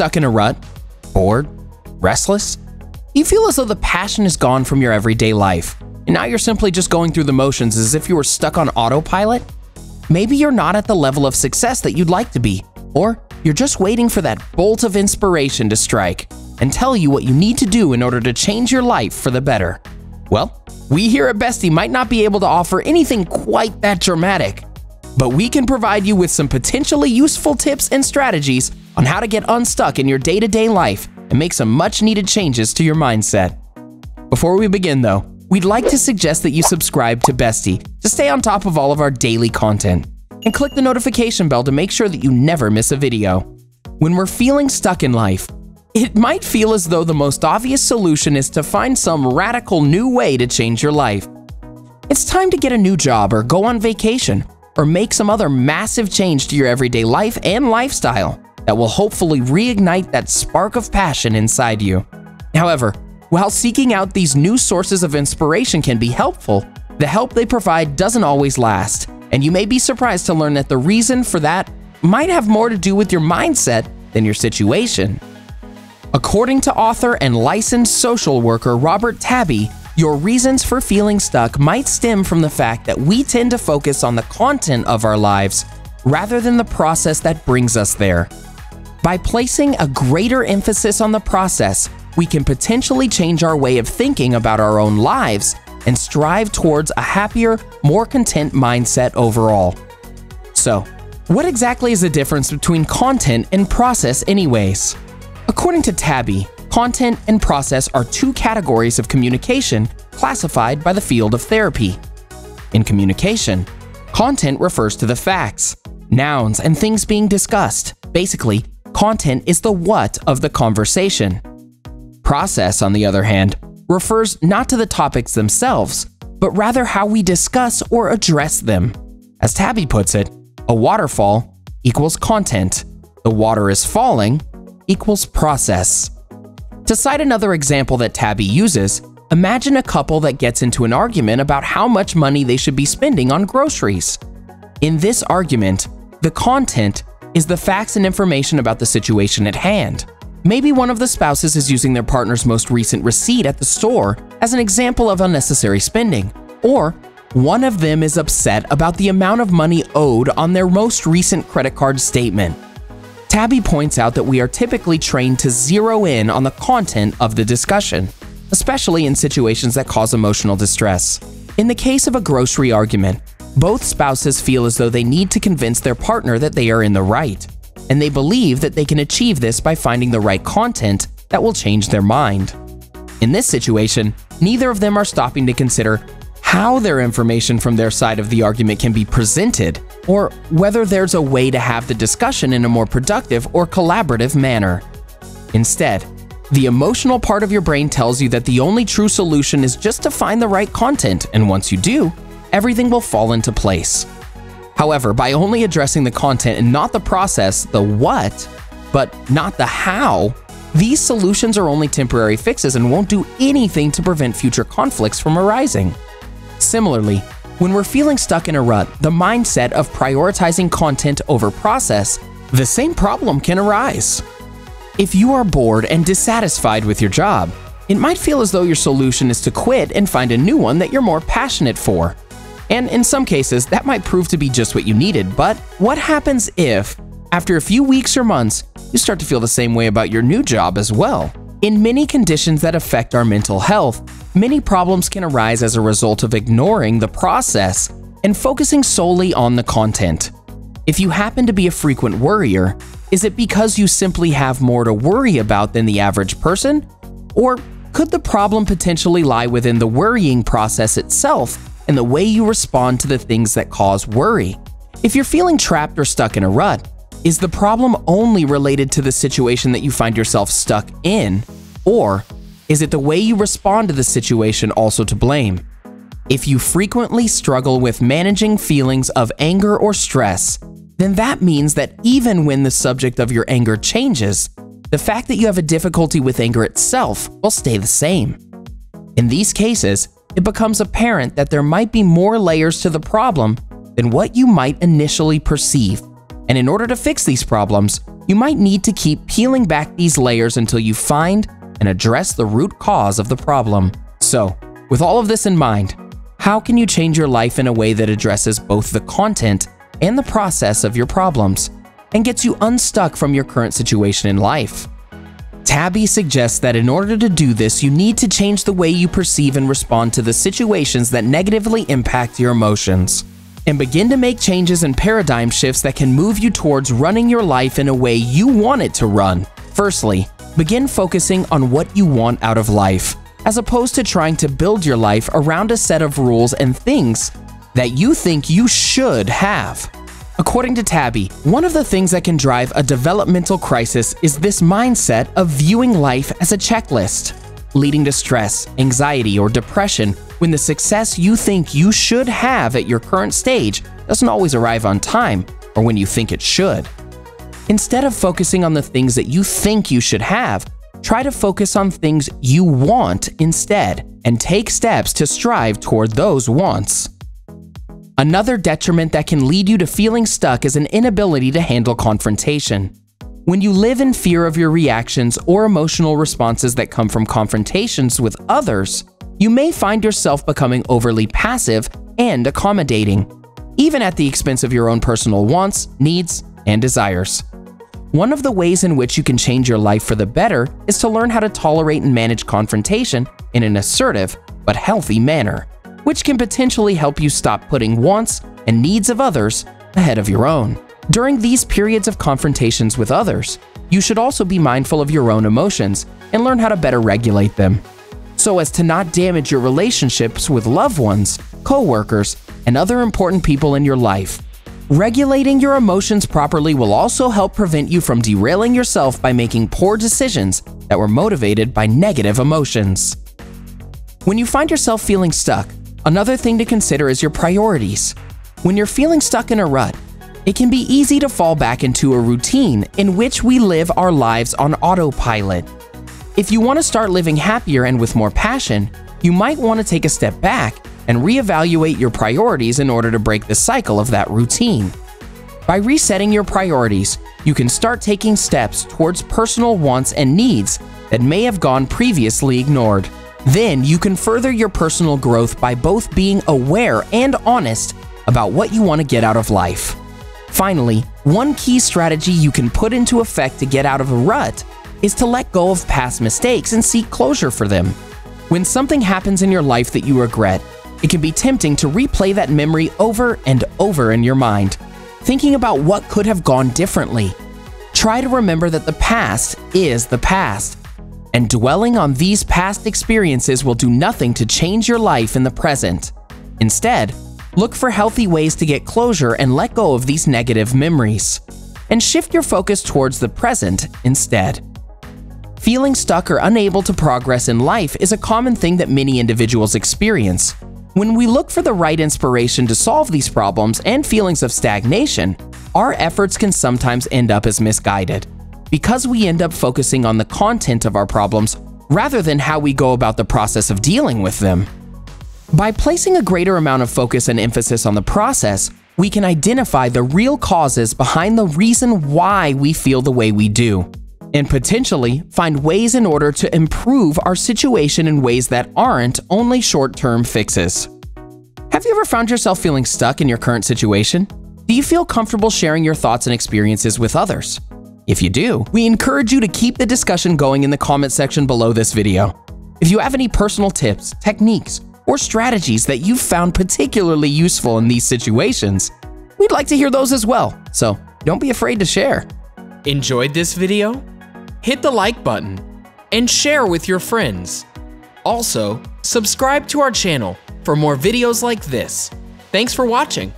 stuck in a rut? Bored? Restless? You feel as though the passion is gone from your everyday life, and now you're simply just going through the motions as if you were stuck on autopilot? Maybe you're not at the level of success that you'd like to be, or you're just waiting for that bolt of inspiration to strike and tell you what you need to do in order to change your life for the better. Well, we here at Bestie might not be able to offer anything quite that dramatic, but we can provide you with some potentially useful tips and strategies on how to get unstuck in your day-to-day life and make some much-needed changes to your mindset. Before we begin though, we'd like to suggest that you subscribe to Bestie to stay on top of all of our daily content, and click the notification bell to make sure that you never miss a video. When we're feeling stuck in life, it might feel as though the most obvious solution is to find some radical new way to change your life. It's time to get a new job or go on vacation, or make some other massive change to your everyday life and lifestyle that will hopefully reignite that spark of passion inside you. However, while seeking out these new sources of inspiration can be helpful, the help they provide doesn't always last, and you may be surprised to learn that the reason for that might have more to do with your mindset than your situation. According to author and licensed social worker Robert Taibbi, your reasons for feeling stuck might stem from the fact that we tend to focus on the content of our lives rather than the process that brings us there. By placing a greater emphasis on the process, we can potentially change our way of thinking about our own lives and strive towards a happier, more content mindset overall. So, what exactly is the difference between content and process anyways? According to Taibbi, content and process are two categories of communication classified by the field of therapy. In communication, content refers to the facts, nouns, and things being discussed. Basically, content is the what of the conversation. Process, on the other hand, refers not to the topics themselves, but rather how we discuss or address them. As Taibbi puts it, a waterfall equals content. The water is falling equals process. To cite another example that Taibbi uses, imagine a couple that gets into an argument about how much money they should be spending on groceries. In this argument, the content is the facts and information about the situation at hand. Maybe one of the spouses is using their partner's most recent receipt at the store as an example of unnecessary spending, or one of them is upset about the amount of money owed on their most recent credit card statement. Taibbi points out that we are typically trained to zero in on the content of the discussion, especially in situations that cause emotional distress. In the case of a grocery argument, both spouses feel as though they need to convince their partner that they are in the right, and they believe that they can achieve this by finding the right content that will change their mind. In this situation, neither of them are stopping to consider how their information from their side of the argument can be presented, or whether there's a way to have the discussion in a more productive or collaborative manner. Instead, the emotional part of your brain tells you that the only true solution is just to find the right content, and once you do, everything will fall into place. However, by only addressing the content and not the process, the what, but not the how, these solutions are only temporary fixes and won't do anything to prevent future conflicts from arising. Similarly, when we're feeling stuck in a rut, the mindset of prioritizing content over process, the same problem can arise. If you are bored and dissatisfied with your job, it might feel as though your solution is to quit and find a new one that you're more passionate for. And in some cases, that might prove to be just what you needed, but what happens if, after a few weeks or months, you start to feel the same way about your new job as well? In many conditions that affect our mental health, many problems can arise as a result of ignoring the process and focusing solely on the content. If you happen to be a frequent worrier, is it because you simply have more to worry about than the average person? Or could the problem potentially lie within the worrying process itself and the way you respond to the things that cause worry? If you're feeling trapped or stuck in a rut, is the problem only related to the situation that you find yourself stuck in? Or is it the way you respond to the situation also to blame? If you frequently struggle with managing feelings of anger or stress, then that means that even when the subject of your anger changes, the fact that you have a difficulty with anger itself will stay the same. In these cases, it becomes apparent that there might be more layers to the problem than what you might initially perceive. And in order to fix these problems, you might need to keep peeling back these layers until you find and address the root cause of the problem. So, with all of this in mind, how can you change your life in a way that addresses both the content and the process of your problems and gets you unstuck from your current situation in life? Taibbi suggests that in order to do this, you need to change the way you perceive and respond to the situations that negatively impact your emotions, and begin to make changes and paradigm shifts that can move you towards running your life in a way you want it to run. Firstly, begin focusing on what you want out of life, as opposed to trying to build your life around a set of rules and things that you think you should have. According to Taibbi, one of the things that can drive a developmental crisis is this mindset of viewing life as a checklist, leading to stress, anxiety, or depression when the success you think you should have at your current stage doesn't always arrive on time or when you think it should. Instead of focusing on the things that you think you should have, try to focus on things you want instead and take steps to strive toward those wants. Another detriment that can lead you to feeling stuck is an inability to handle confrontation. When you live in fear of your reactions or emotional responses that come from confrontations with others, you may find yourself becoming overly passive and accommodating, even at the expense of your own personal wants, needs, and desires. One of the ways in which you can change your life for the better is to learn how to tolerate and manage confrontation in an assertive but healthy manner, which can potentially help you stop putting wants and needs of others ahead of your own. During these periods of confrontations with others, you should also be mindful of your own emotions and learn how to better regulate them, so as to not damage your relationships with loved ones, co-workers, and other important people in your life. Regulating your emotions properly will also help prevent you from derailing yourself by making poor decisions that were motivated by negative emotions. When you find yourself feeling stuck, another thing to consider is your priorities. When you're feeling stuck in a rut, it can be easy to fall back into a routine in which we live our lives on autopilot. If you want to start living happier and with more passion, you might want to take a step back and reevaluate your priorities in order to break the cycle of that routine. By resetting your priorities, you can start taking steps towards personal wants and needs that may have gone previously ignored. Then you can further your personal growth by both being aware and honest about what you want to get out of life. Finally, one key strategy you can put into effect to get out of a rut is to let go of past mistakes and seek closure for them. When something happens in your life that you regret, it can be tempting to replay that memory over and over in your mind, thinking about what could have gone differently. Try to remember that the past is the past, and dwelling on these past experiences will do nothing to change your life in the present. Instead, look for healthy ways to get closure and let go of these negative memories, and shift your focus towards the present instead. Feeling stuck or unable to progress in life is a common thing that many individuals experience. When we look for the right inspiration to solve these problems and feelings of stagnation, our efforts can sometimes end up as misguided, because we end up focusing on the content of our problems rather than how we go about the process of dealing with them. By placing a greater amount of focus and emphasis on the process, we can identify the real causes behind the reason why we feel the way we do, and potentially find ways in order to improve our situation in ways that aren't only short-term fixes. Have you ever found yourself feeling stuck in your current situation? Do you feel comfortable sharing your thoughts and experiences with others? If you do, we encourage you to keep the discussion going in the comment section below this video. If you have any personal tips, techniques, or strategies that you've found particularly useful in these situations, we'd like to hear those as well, so don't be afraid to share. Enjoyed this video? Hit the like button and share with your friends. Also, subscribe to our channel for more videos like this. Thanks for watching.